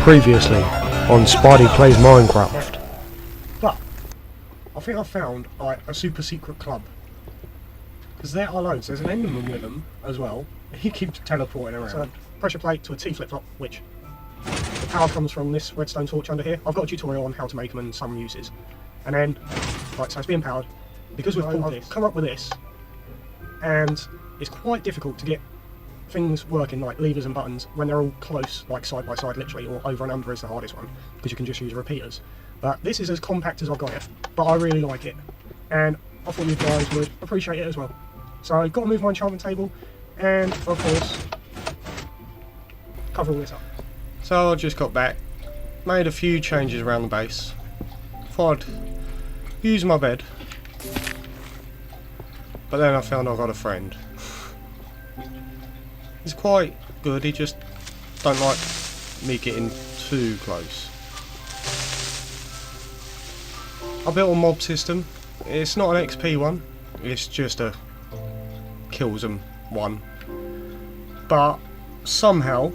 Previously on Sparty Plays Minecraft. But I think I found like a super secret club, because there are loads. There's an enderman with them as well. He keeps teleporting around. So pressure plate to a T flip flop, which the power comes from this redstone torch under here. I've got a tutorial on how to make them and some uses. And then, right, so it's being powered because I've come up with this, and it's quite difficult to get things working like levers and buttons when they're all close, like side by side literally, or over and under is the hardest one because you can just use repeaters. But this is as compact as I've got it, but I really like it, and I thought you guys would appreciate it as well. So I've got to move my enchantment table and of course cover all this up. So I just got back, made a few changes around the base, thought I'd use my bed, but then I found I got a friend. He's quite good, he just don't like me getting too close. I built a mob system. It's not an XP one, it's just a kills them one. But somehow,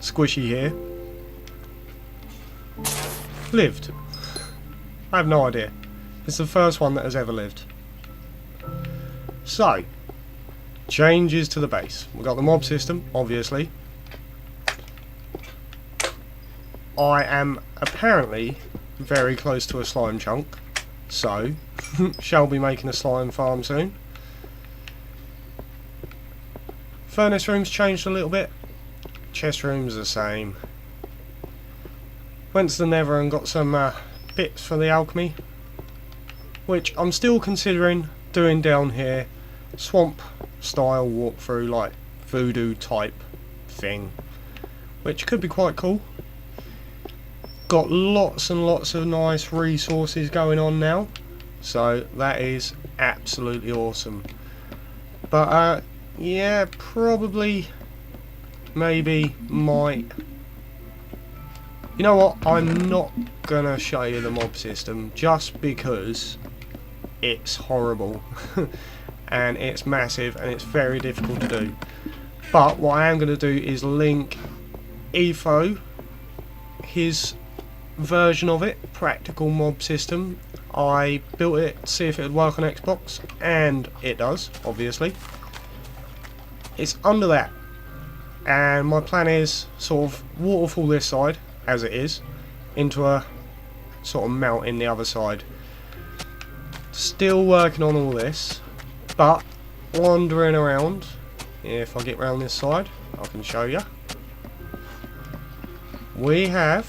Squishy here lived. I have no idea. It's the first one that has ever lived. So, changes to the base. We've got the mob system, obviously. I am apparently very close to a slime chunk, so shall be making a slime farm soon. Furnace room's changed a little bit. Chest room's the same. Went to the Nether and got some bits for the alchemy, which I'm still considering doing down here. Swamp style walkthrough, like voodoo type thing, which could be quite cool. Got lots and lots of nice resources going on now, so that is absolutely awesome. But yeah, probably, maybe, might. You know what? I'm not gonna show you the mob system just because it's horrible. And it's massive and it's very difficult to do. But what I am going to do is link Etho, his version of it, practical mob system. I built it to see if it would work on Xbox, and it does, obviously. It's under that, and my plan is sort of waterfall this side, as it is, into a sort of mountain the other side. Still working on all this. But wandering around, if I get round this side, I can show you. We have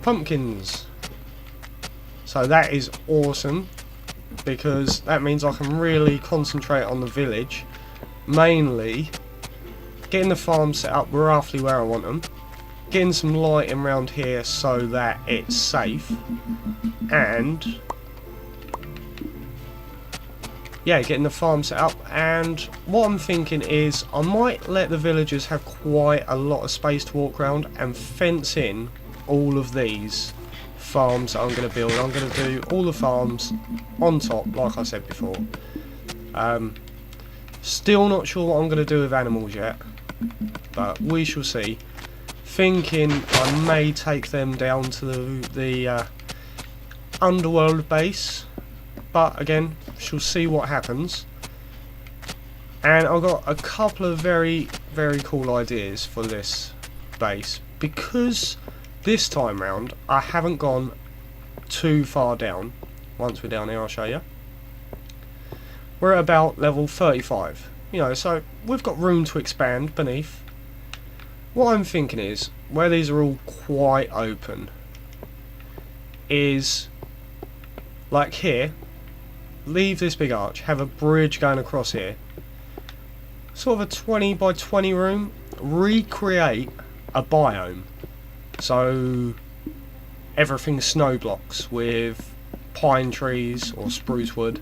pumpkins. So that is awesome, because that means I can really concentrate on the village. Mainly getting the farm set up roughly where I want them. Getting some lighting around here so that it's safe. And yeah, getting the farm set up. And what I'm thinking is I might let the villagers have quite a lot of space to walk around and fence in all of these farms that I'm going to build. I'm going to do all the farms on top, like I said before. Still not sure what I'm going to do with animals yet, but we shall see. Thinking I may take them down to the underworld base, but again, shall see what happens. And I've got a couple of very, very cool ideas for this base, because this time round I haven't gone too far down. Once we're down here, I'll show you. We're at about level 35, you know, so we've got room to expand beneath. What I'm thinking is, where these are all quite open, is like here, leave this big arch, have a bridge going across here, sort of a 20 by 20 room, recreate a biome, so everything's snow blocks with pine trees or spruce wood,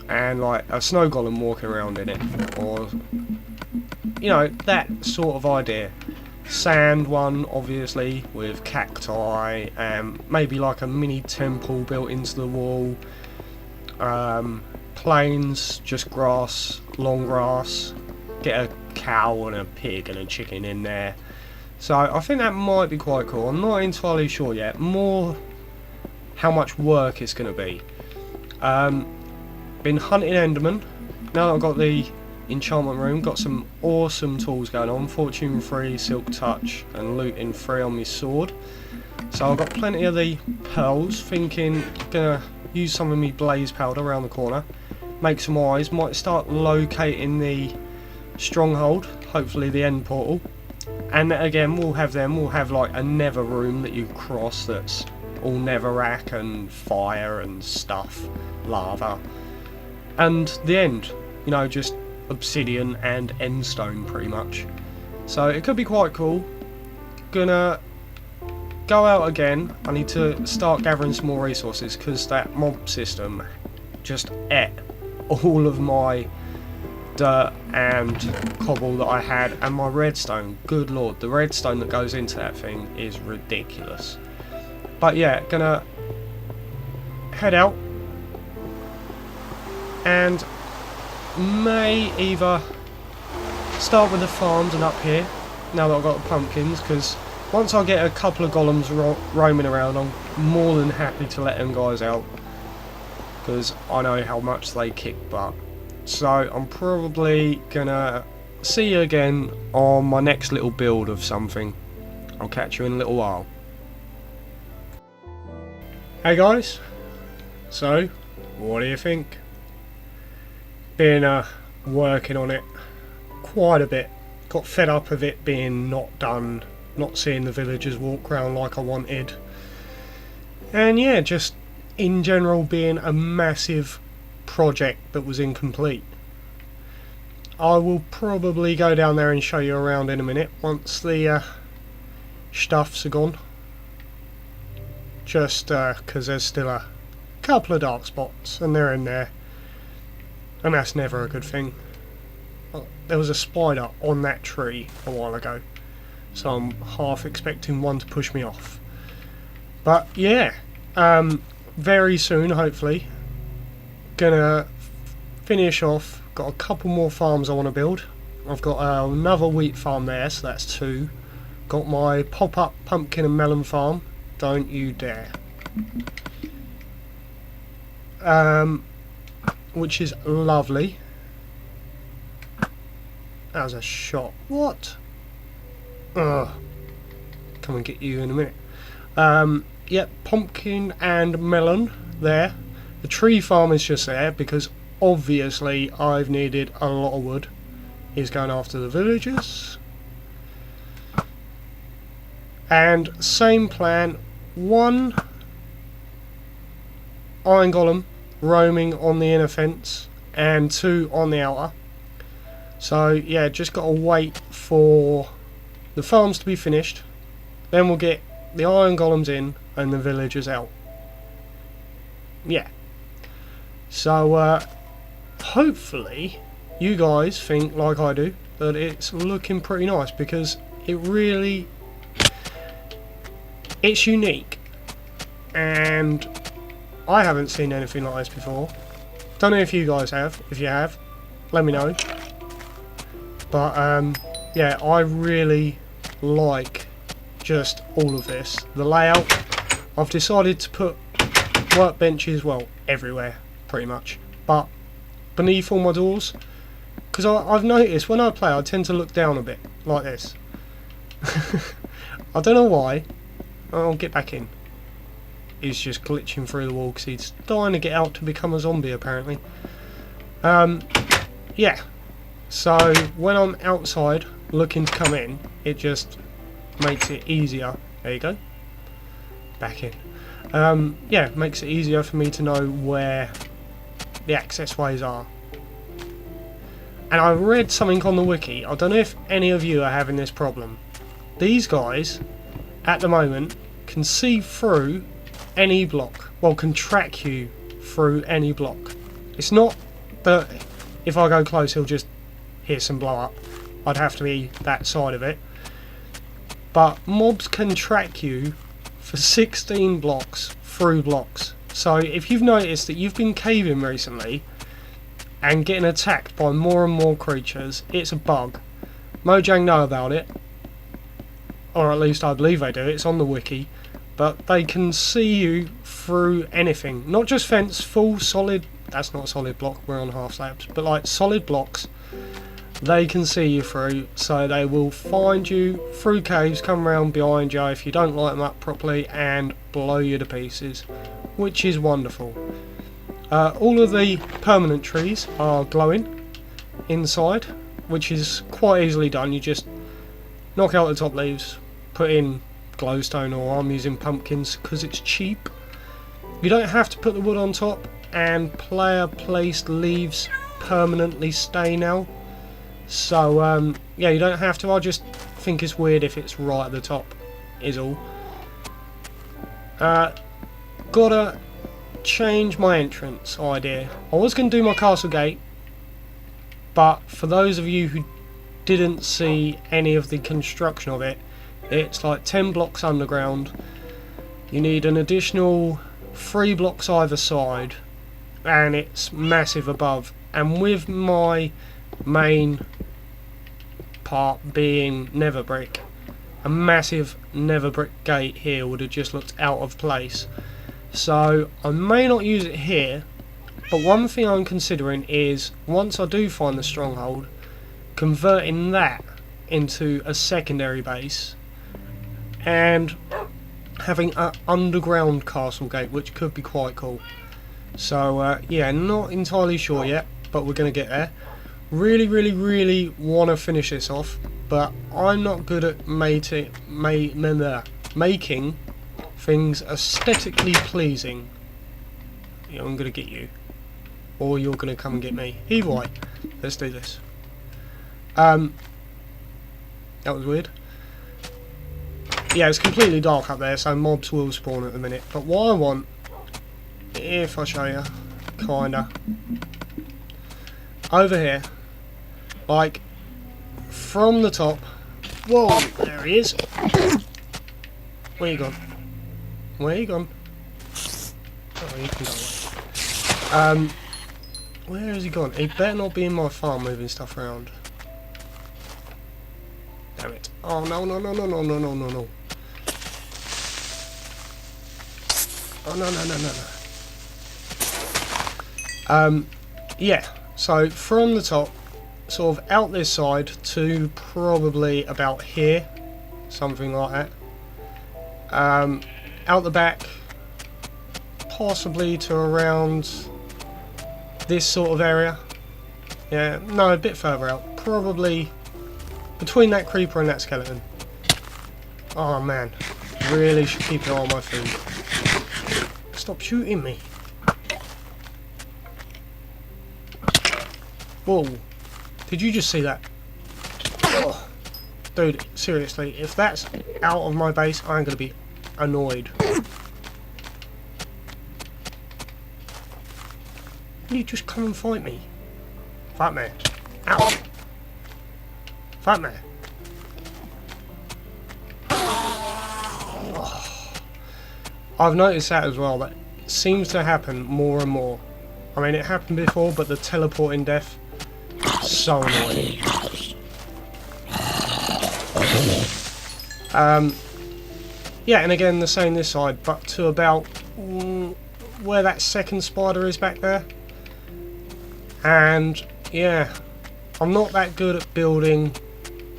and like a snow golem walking around in it, or you know, that sort of idea. sand one, obviously, with cacti, and maybe like a mini temple built into the wall. Plains, just grass, long grass. Get a cow and a pig and a chicken in there. So I think that might be quite cool. I'm not entirely sure yet. More how much work it's going to be. Been hunting Enderman. Now that I've got the enchantment room, got some awesome tools going on. Fortune 3, Silk Touch, and looting 3 on my sword. So I've got plenty of the pearls. Thinking gonna use some of my blaze powder around the corner. Make some eyes. Might start locating the stronghold. Hopefully the end portal. And again, we'll have them. We'll have like a nether room that you cross that's all netherrack and fire and stuff, lava. And the end, you know, just obsidian and endstone pretty much. So it could be quite cool. Gonna go out again. I need to start gathering some more resources because that mob system just ate all of my dirt and cobble that I had and my redstone. Good lord, the redstone that goes into that thing is ridiculous. But yeah, gonna head out and may either start with the farms and up here now that I've got the pumpkins, because once I get a couple of golems roaming around, I'm more than happy to let them guys out because I know how much they kick butt. So I'm probably gonna see you again on my next little build of something. I'll catch you in a little while. Hey guys, so what do you think? Been working on it quite a bit. Got fed up of it being not done, not seeing the villagers walk around like I wanted. And yeah, just in general being a massive project that was incomplete. I will probably go down there and show you around in a minute once the stuffs are gone. Just because there's still a couple of dark spots and they're in there. And that's never a good thing. There was a spider on that tree a while ago, so I'm half expecting one to push me off. But yeah, very soon hopefully gonna finish off. Got a couple more farms I want to build. I've got another wheat farm there, so that's 2. Got my pop-up pumpkin and melon farm. Don't you dare. Which is lovely. That was a shot. What? Ugh. Come and get you in a minute. Yep, pumpkin and melon there. The tree farm is just there because obviously I've needed a lot of wood. He's going after the villagers. And same plan. 1 iron golem roaming on the inner fence and 2 on the outer. So yeah, just got to wait for the farms to be finished. Then we'll get the iron golems in and the villagers out. Yeah. So hopefully you guys think like I do that it's looking pretty nice, because it's unique and I haven't seen anything like this before. Don't know if you guys have. If you have, let me know. But yeah, I really like just all of this. The layout. I've decided to put workbenches, well, everywhere pretty much, but beneath all my doors, because I've noticed when I play I tend to look down a bit like this. I don't know why. I'll get back in. He's just glitching through the wall because he's dying to get out to become a zombie apparently. Yeah, so when I'm outside looking to come in, it just makes it easier. There you go. Back in. Yeah, makes it easier for me to know where the access ways are. And I read something on the wiki. I don't know if any of you are having this problem. These guys at the moment can see through any block. Well, can track you through any block. It's not that if I go close he'll just hiss and blow up. I'd have to be that side of it. but mobs can track you for 16 blocks through blocks. So if you've noticed that you've been caving recently and getting attacked by more and more creatures, it's a bug. Mojang know about it, or at least I believe they do. It's on the wiki, but they can see you through anything, not just fence, full solid. That's not a solid block, we're on half slabs, but like solid blocks they can see you through, so they will find you through caves, come around behind you if you don't light them up properly, and blow you to pieces, which is wonderful. All of the permanent trees are glowing inside, which is quite easily done. You just knock out the top leaves, put in glowstone, or I'm using pumpkins because it's cheap. You don't have to put the wood on top, and player placed leaves permanently stay now. So yeah, you don't have to. I just think it's weird if it's right at the top, is all. Gotta change my entrance idea. I was going to do my castle gate, but for those of you who didn't see any of the construction of it, it's like 10 blocks underground. You need an additional 3 blocks either side, and it's massive above. And with my main part being nether brick, a massive nether brick gate here would have just looked out of place. So I may not use it here, but one thing I'm considering is, once I do find the stronghold, converting that into a secondary base and having an underground castle gate, which could be quite cool. So yeah, not entirely sure yet, but we're going to get there. Really want to finish this off, but I'm not good at making things aesthetically pleasing. Yeah, I'm going to get you, or you're going to come and get me. Either way, let's do this. That was weird. Yeah, it's completely dark up there, so mobs will spawn at the minute. But what I want, if I show you, kinda, over here, like, from the top. Whoa, there he is. Where you gone? Where you gone? Oh, you can go away. Where has he gone? He better not be in my farm moving stuff around. Damn it. Oh, no. Oh, no. Yeah, so from the top, sort of out this side to probably about here, something like that. Out the back, possibly to around this sort of area. Yeah, no, a bit further out, probably between that creeper and that skeleton. Oh man, really should keep an eye on my food. Stop shooting me. Whoa, did you just see that? Oh, dude, seriously, if that's out of my base, I'm going to be annoyed. You just come and fight me. Fight me. Ow. Fight me. Oh. I've noticed that as well, that it seems to happen more and more. I mean, it happened before, but the teleporting death, so annoying. Yeah, and again the same this side, but to about where that second spider is back there. And yeah, I'm not that good at building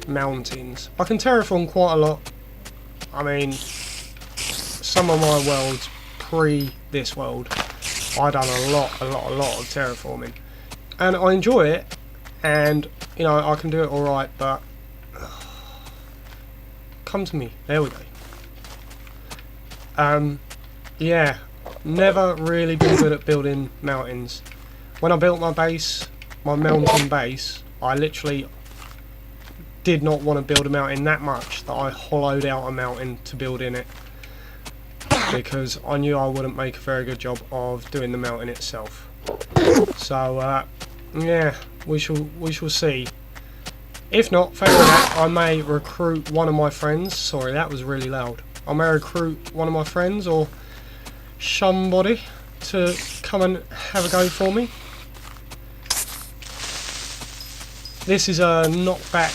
mountains. I can terraform quite a lot. I mean, some of my worlds pre this world, I done a lot of terraforming, and I enjoy it, and you know, I can do it alright, but come to me, there we go. Yeah, never really been good at building mountains. When I built my base, my mountain base, I literally did not want to build a mountain that much that I hollowed out a mountain to build in it, because I knew I wouldn't make a very good job of doing the mountain itself. So yeah, we shall see. If not, failing that, I may recruit one of my friends. Sorry, that was really loud. I may recruit one of my friends or somebody to come and have a go for me. This is a knockback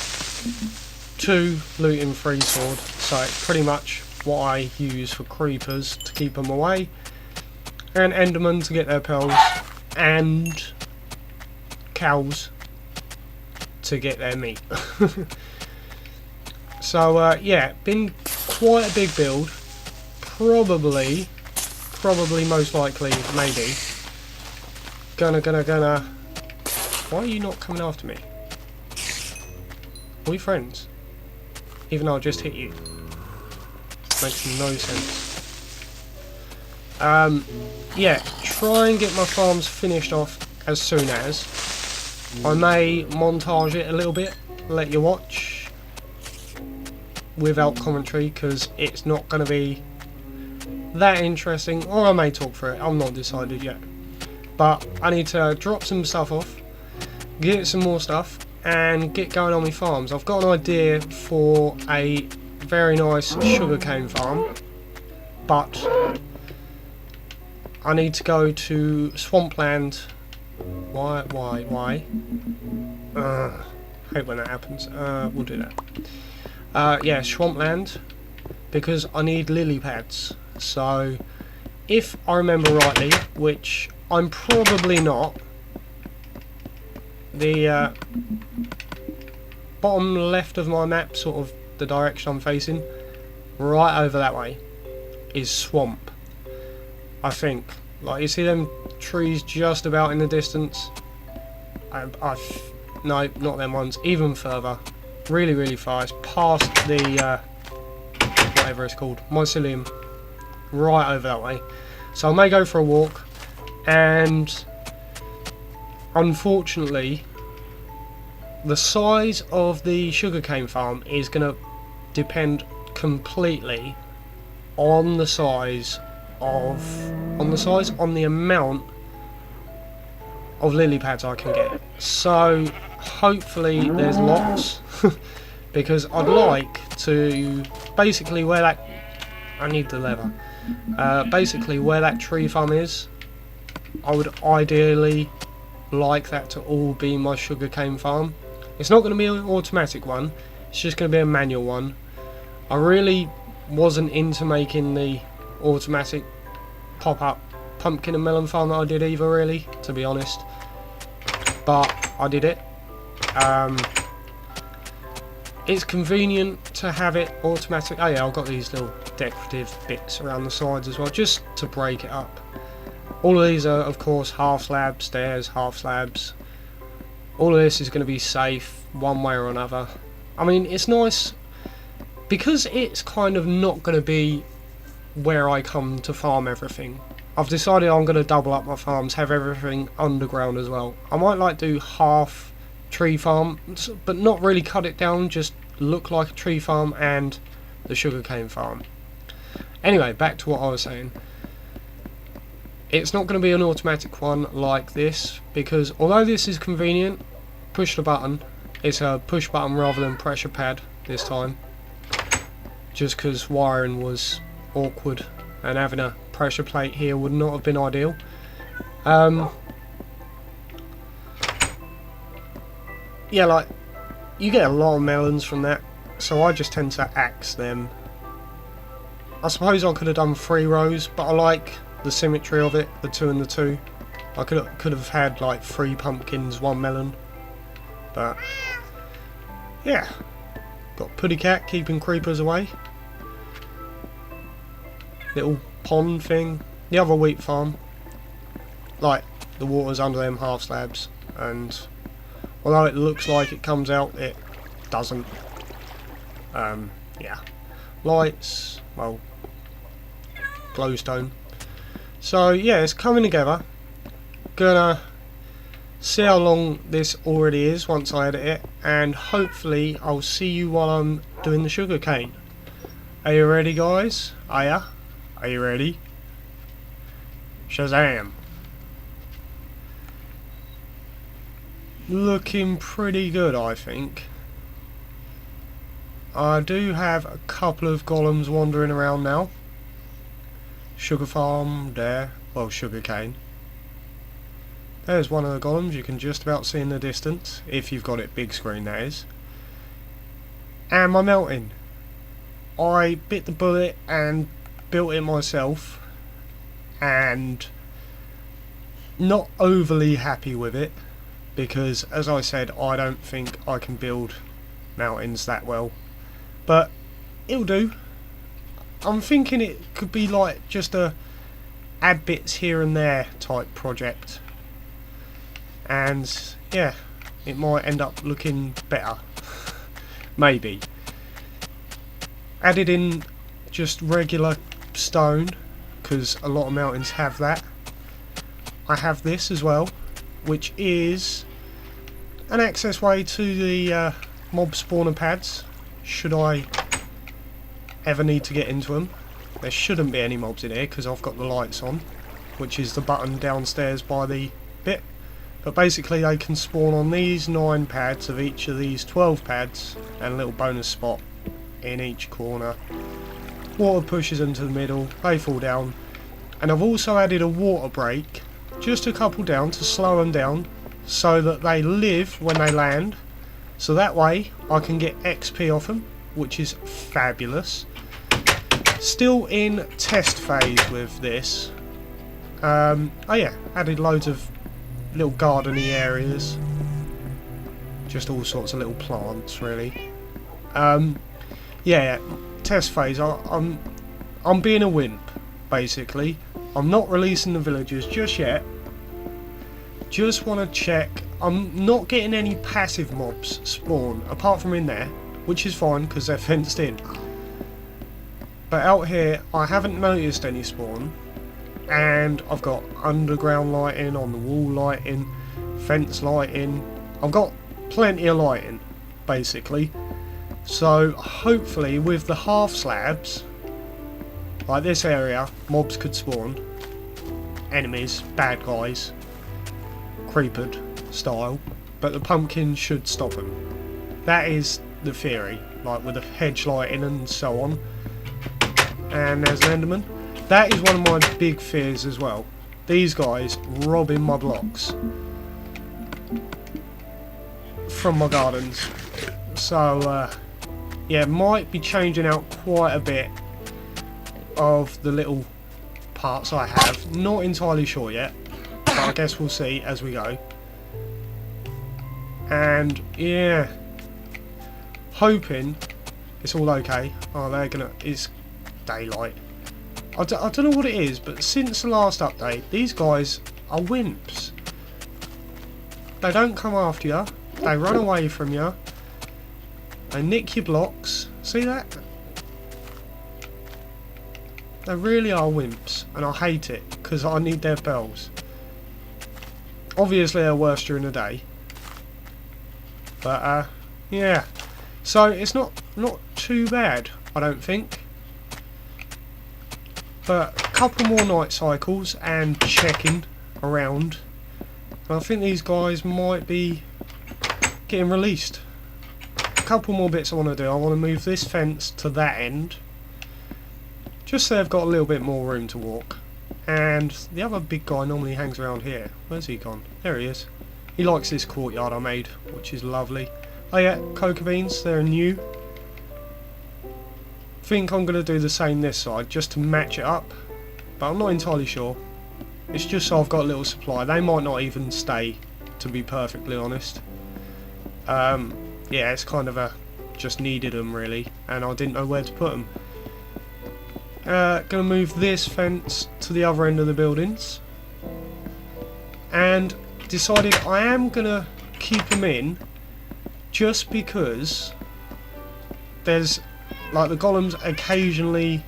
2 looting 3 sword, so it's pretty much what I use for creepers to keep them away, and endermen to get their pearls, and cows to get their meat. So yeah, been quite a big build. Probably most likely, maybe. Gonna. Why are you not coming after me? Are we friends? Even though I just hit you. Makes no sense. Yeah, try and get my farms finished off as soon as. I may montage it a little bit, let you watch without commentary, because it's not going to be that interesting, or I may talk through it, I'm not decided yet. But I need to drop some stuff off, get some more stuff, and get going on my farms. I've got an idea for a very nice sugarcane farm, but I need to go to swampland. Why? Hate when that happens. We'll do that. Yeah, swampland, because I need lily pads. So, if I remember rightly, which I'm probably not, the bottom left of my map, sort of the direction I'm facing, right over that way, is swamp. I think. Like, you see them trees just about in the distance? No, not them ones. Even further. Really far. It's past the, whatever it's called, mycelium. Right over that way. So I may go for a walk, and unfortunately, the size of the sugarcane farm is going to depend completely on the amount of lily pads I can get. So hopefully there's lots, because I'd like to basically where that, I need the leather, basically where that tree farm is, I would ideally like that to all be my sugarcane farm. It's not going to be an automatic one, it's just going to be a manual one. I really wasn't into making the automatic pop-up pumpkin and melon farm that I did either, really, to be honest, but I did it. It's convenient to have it automatic. Oh yeah, I've got these little decorative bits around the sides as well, just to break it up. All of these are, of course, half slab stairs, half slabs. All of this is going to be safe one way or another. I mean, it's nice because it's kind of not going to be where I come to farm everything. I've decided I'm going to double up my farms, have everything underground as well. I might like do half tree farm, but not really cut it down, just look like a tree farm and the sugarcane farm. Anyway, back to what I was saying. It's not going to be an automatic one like this, because although this is convenient, push the button, it's a push button rather than pressure pad this time, just because wiring was awkward and having a pressure plate here would not have been ideal. Yeah, like, you get a lot of melons from that, so I just tend to axe them. I suppose I could have done 3 rows, but I like the symmetry of it, the 2 and the 2. I could have had like 3 pumpkins, 1 melon, but yeah, got Puddy Cat keeping creepers away. Little pond thing. The other wheat farm, like, the water's under them half slabs, and although it looks like it comes out, it doesn't. Yeah, lights, well, glowstone. So yeah, it's coming together. Gonna see how long this already is once I edit it, and hopefully I'll see you while I'm doing the sugar cane. Are you ready, guys? Are ya? Are you ready? Shazam! Looking pretty good, I think. I do have a couple of golems wandering around now. Sugar farm there, well, sugar cane. There's one of the golems you can just about see in the distance, if you've got it big screen that is. And my mountain. I bit the bullet and built it myself, and not overly happy with it, because as I said, I don't think I can build mountains that well, but it'll do. I'm thinking it could be like just a add bits here and there type project, and yeah, it might end up looking better. Maybe added in just regular stone, because a lot of mountains have that. I have this as well, which is an access way to the mob spawner pads, should I ever need to get into them. There shouldn't be any mobs in here because I've got the lights on, which is the button downstairs by the bit. But basically they can spawn on these 9 pads of each of these 12 pads, and a little bonus spot in each corner. Water pushes them to the middle, they fall down. And I've also added a water break, just a couple down to slow them down, so that they live when they land. So that way I can get XP off them, which is fabulous. Still in test phase with this. Oh yeah, added loads of little gardeny areas, just all sorts of little plants really. Yeah, test phase. I'm being a wimp basically. I'm not releasing the villagers just yet. Just want to check. I'm not getting any passive mobs spawn apart from in there, which is fine because they're fenced in. But out here I haven't noticed any spawn, and I've got underground lighting, on the wall lighting, fence lighting. I've got plenty of lighting basically. So hopefully with the half slabs, like this area, mobs could spawn. Enemies, bad guys, creepered style, but the pumpkins should stop them. That is the theory, like with the hedge lighting and so on. And there's an enderman. That is one of my big fears as well. These guys robbing my blocks from my gardens. So yeah, might be changing out quite a bit of the little parts I have. Not entirely sure yet, but I guess we'll see as we go. And yeah, hoping it's all okay. Oh, they're gonna. It's daylight. I don't know what it is, but since the last update, these guys are wimps. They don't come after you. They run away from you. They nick your blocks. See that? They really are wimps, and I hate it because I need their bells. Obviously they're worse during the day, but yeah, so it's not too bad, I don't think. But a couple more night cycles and checking around, and I think these guys might be getting released. A couple more bits I want to do. I want to move this fence to that end, just so they've got a little bit more room to walk. And the other big guy normally hangs around here. Where's he gone? There he is. He likes this courtyard I made, which is lovely. Oh yeah, cocoa beans, they're new. Think I'm going to do the same this side, just to match it up. But I'm not entirely sure. It's just so I've got a little supply. They might not even stay, to be perfectly honest. Yeah, it's kind of a... just needed them really, and I didn't know where to put them. Gonna move this fence to the other end of the buildings, and decided I am gonna keep them in just because there's like the golems occasionally,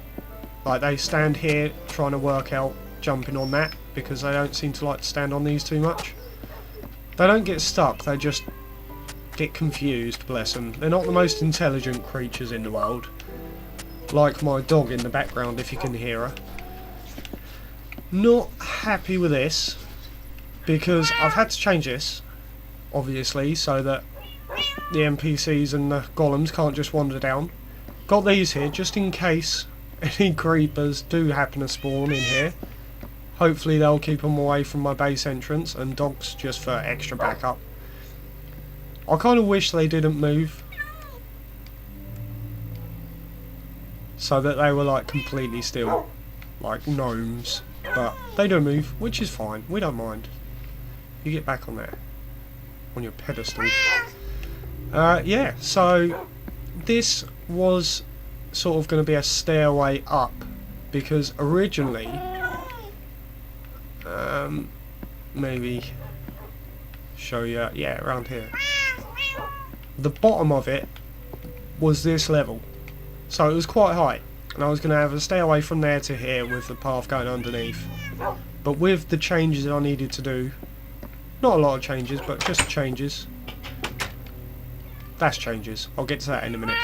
like they stand here trying to work out jumping on that, because they don't seem to like to stand on these too much. They don't get stuck, they just get confused, bless them. They're not the most intelligent creatures in the world. Like my dog in the background, if you can hear her. Not happy with this, because I've had to change this, obviously, so that the NPCs and the golems can't just wander down. Got these here just in case any creepers do happen to spawn in here. Hopefully they'll keep them away from my base entrance, and dogs just for extra backup. I kind of wish they didn't move, so that they were like completely still, like gnomes. But they do move, which is fine. We don't mind. You get back on there, on your pedestal. Yeah, so this was sort of going to be a stairway up, because originally, maybe show you, yeah, around here. The bottom of it was this level, so it was quite high, and I was going to have a stairway from there to here with the path going underneath. But with the changes I needed to do, not a lot of changes, but just changes. That's changes. I'll get to that in a minute.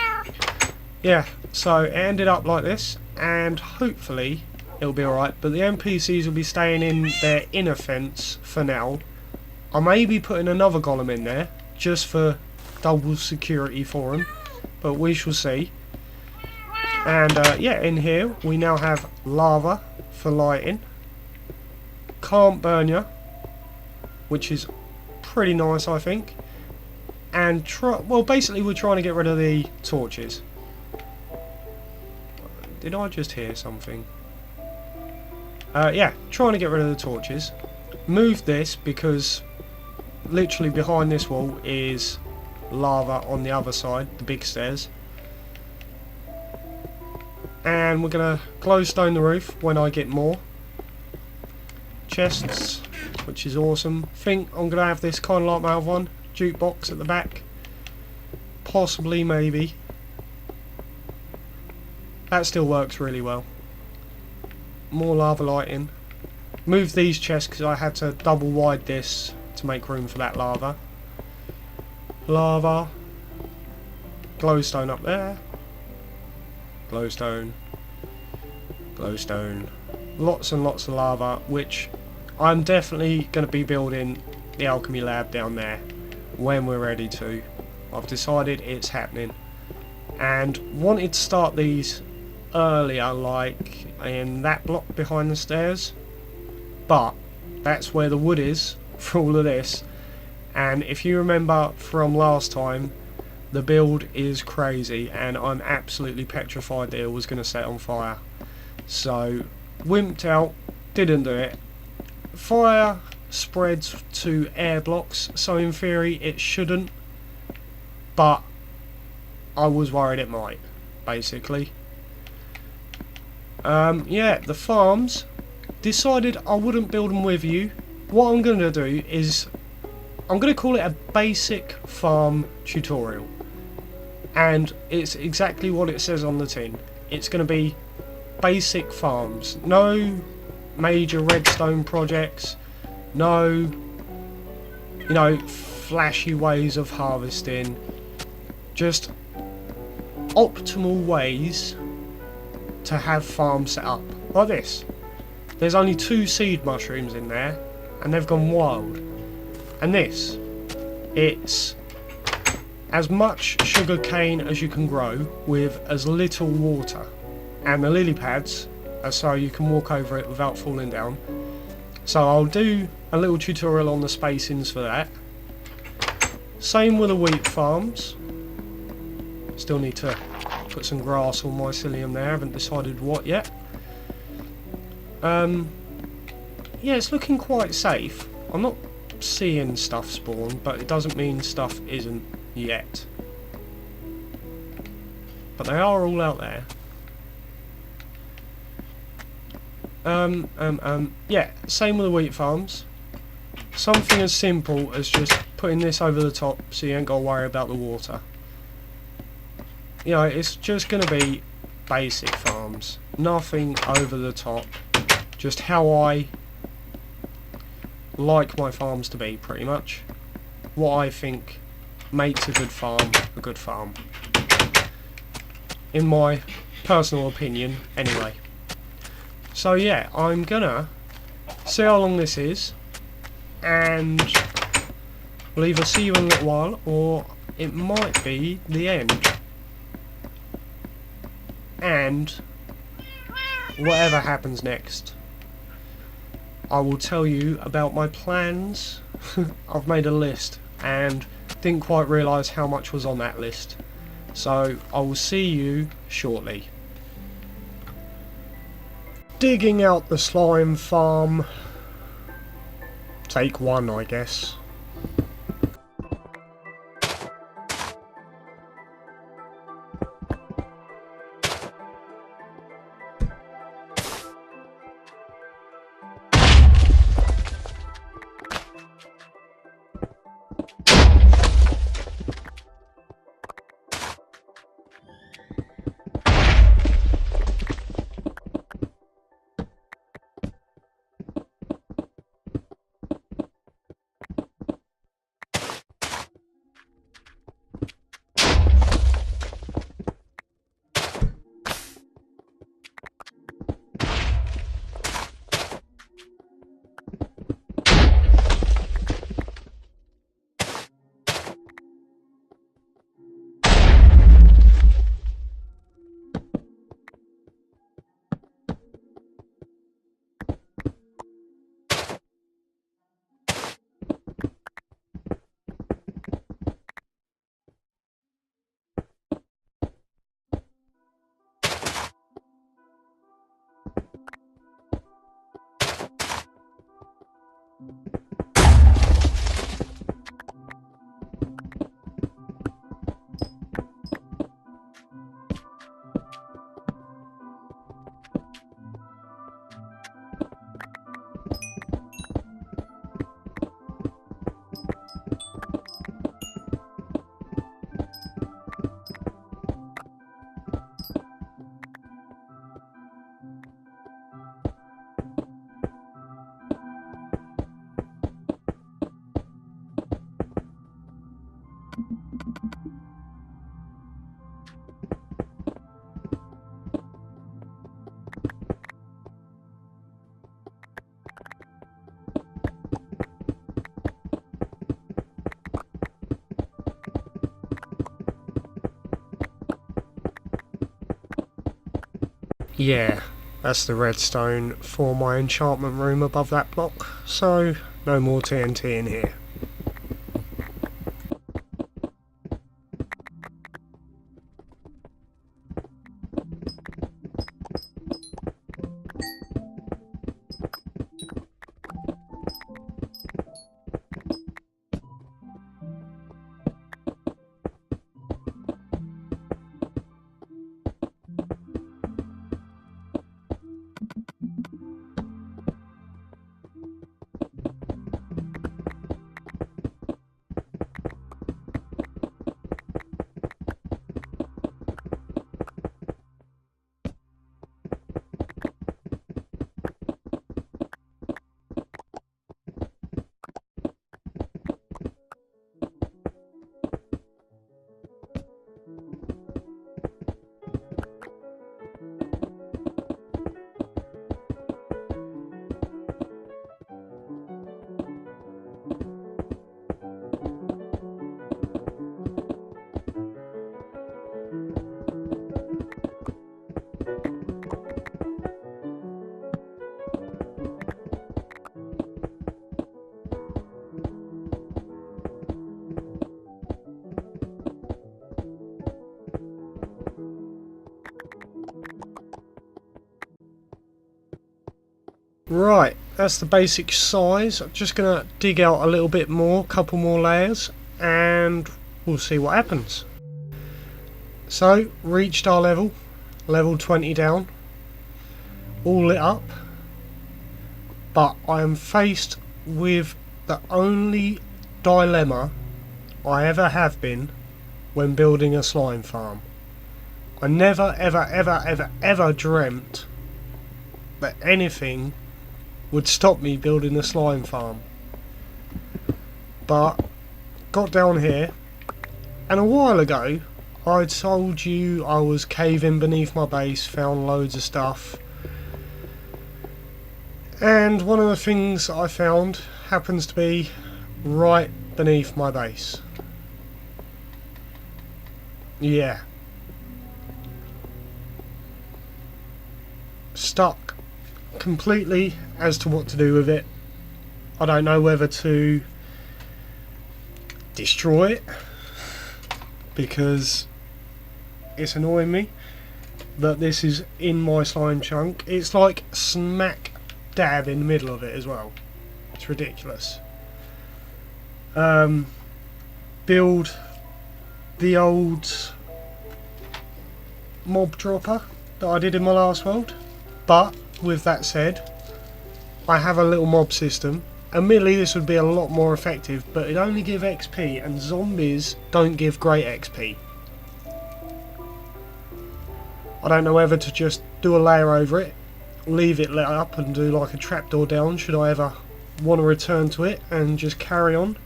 Yeah, so it ended up like this, and hopefully it'll be alright. But the NPCs will be staying in their inner fence for now. I may be putting another golem in there, just for double security for them, but we shall see. And yeah, in here we now have lava for lighting. Can't burn you, which is pretty nice, I think. And well, basically we're trying to get rid of the torches. Did I just hear something? Yeah, trying to get rid of the torches. Move this because literally behind this wall is lava on the other side, the big stairs. And we're gonna glowstone the roof when I get more chests, which is awesome. Think I'm gonna have this kind of like my other one, jukebox at the back, possibly, maybe. That still works really well. More lava lighting. Move these chests because I had to double wide this to make room for that lava. Lava. Glowstone up there. Glowstone. Glowstone. Lots and lots of lava, which I'm definitely going to be building the alchemy lab down there when we're ready to. I've decided it's happening. And wanted to start these earlier, like in that block behind the stairs. But that's where the wood is for all of this. And if you remember from last time, the build is crazy and I'm absolutely petrified that it was going to set on fire. So, wimped out, didn't do it. Fire spreads to air blocks, so in theory it shouldn't. But I was worried it might, basically. Yeah, the farms, decided I wouldn't build them with you. What I'm going to do is, I'm going to call it a basic farm tutorial. And it's exactly what it says on the tin. It's going to be basic farms. No major redstone projects. No, you know, flashy ways of harvesting. Just optimal ways to have farms set up. Like this. There's only 2 seed mushrooms in there, and they've gone wild. And this, it's as much sugar cane as you can grow with as little water. And the lily pads are so you can walk over it without falling down. So I'll do a little tutorial on the spacings for that. Same with the wheat farms. Still need to put some grass or mycelium there, haven't decided what yet. Yeah, it's looking quite safe. I'm not seeing stuff spawn, but it doesn't mean stuff isn't yet. But they are all out there. Yeah, same with the wheat farms. Something as simple as just putting this over the top so you ain't got to worry about the water. You know, it's just going to be basic farms. Nothing over the top. Just how I like my farms to be, pretty much. What I think makes a good farm. In my personal opinion, anyway. So yeah, I'm gonna see how long this is, and we'll either see you in a little while, or it might be the end. And whatever happens next, I will tell you about my plans. I've made a list and didn't quite realise how much was on that list. So I will see you shortly. Digging out the slime farm. Take one, I guess. Yeah, that's the redstone for my enchantment room above that block, so no more TNT in here. Right, that's the basic size. I'm just going to dig out a little bit more, couple more layers, and we'll see what happens. So, reached our level 20 down, all lit up, but I am faced with the only dilemma I ever have been when building a slime farm. I never ever dreamt that anything would stop me building a slime farm. But got down here, and a while ago I told you I was caving beneath my base, found loads of stuff, and one of the things I found happens to be right beneath my base. yeah. Stuck completely as to what to do with it. I don't know whether to destroy it, because it's annoying me that this is in my slime chunk. It's like smack dab in the middle of it as well. It's ridiculous. Build the old mob dropper that I did in my last world, but with that said, I have a little mob system. Admittedly, this would be a lot more effective, but it only gives XP, and zombies don't give great XP. I don't know whether to just do a layer over it, leave it lit up and do like a trapdoor down should I ever want to return to it, and just carry on.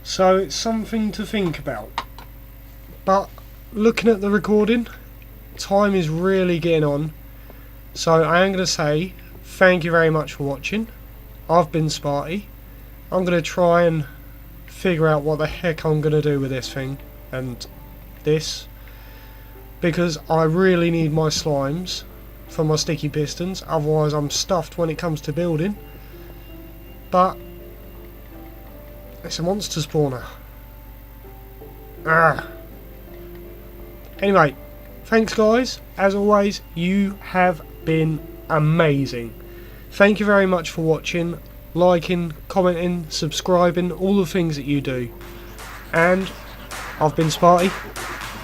So it's something to think about. But looking at the recording, time is really getting on. So I am going to say thank you very much for watching. I've been Sparty. I'm going to try and figure out what the heck I'm going to do with this thing and this, because I really need my slimes for my sticky pistons, otherwise I'm stuffed when it comes to building. But it's a monster spawner. Anyway, thanks guys. As always, you have been amazing. Thank you very much for watching, liking, commenting, subscribing, all the things that you do. And I've been Sparty,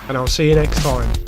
and I'll see you next time.